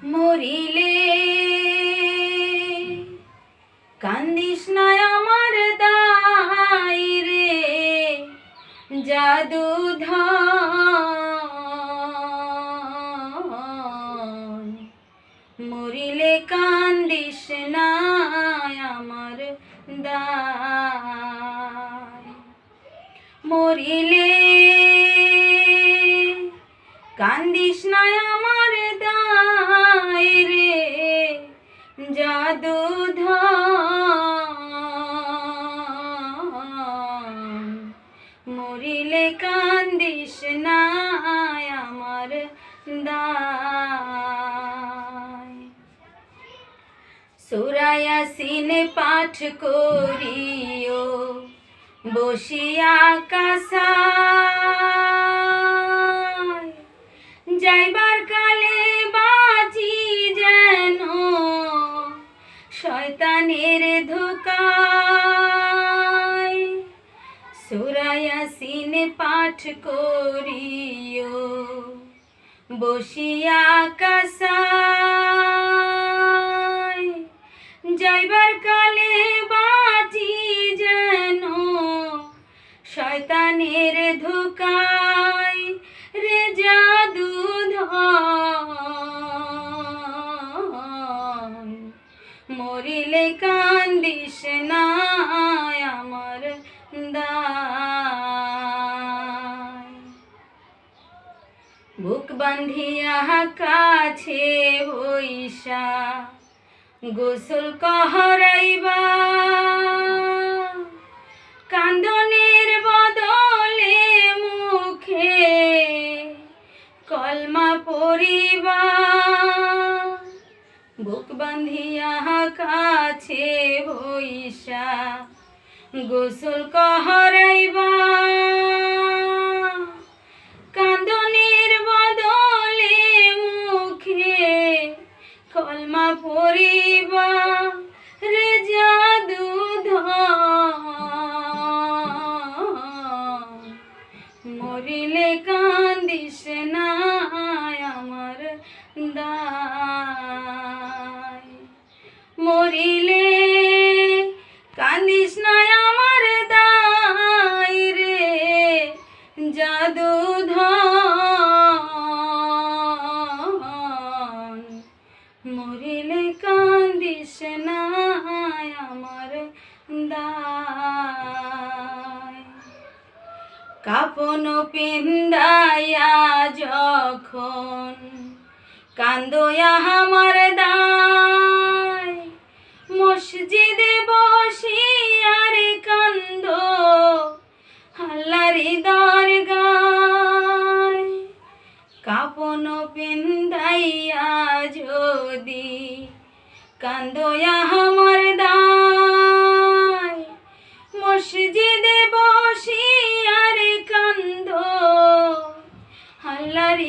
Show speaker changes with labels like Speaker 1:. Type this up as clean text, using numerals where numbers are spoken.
Speaker 1: মরিলে কান্দিস না আমার দাই রে জাদুধন, মরিলে কান্দিস না আমার দাই, মরিলে কান্দিস না আমার দাই রে জাদুধন, মরিলে কান্দিস না আমার দাই। সূরা ইয়াসিন পাঠ করিও বসিয়া কাসায়, যাইবার কালে বাঁচি যেন শয়তানের ধোঁকায়। সূরা ইয়াসিন পাঠ করিও বসিয়া কাসায়, যাইবার কালে বাঁচি যেন শয়তানের ধোঁকায় রে জাদুধন, মরিলে কান্দিস না আমার দাই। বুক বান্ধিয়া কাছে বইসা গোসল কহরাইবা, কান্দনের বদলে মুখে কলমা পড়িবা। বুক বান্ধিয়া কাছে বইসা গোসল কহরাইবা, কান্দনের বদলে মুখে কলমা পড়িবা রে জাদুধন, মরিলে কান্দিস না আমার দাই, মরিলে কান্দিস না আমার দাই রে জাদুধন, মরিলে কান্দিস না আমার দাই। কাপন পিন্দাইয়া যখন কান্দয়া আমার দাই, মসজিদে বসিয়া রে কান্দ আল্লাহর দরগায়। কাপন পিন্দাইয়া যদি কান্দয়া আমার দাই, মসজিদে বসিয়া রে কান্দ আল্লাহর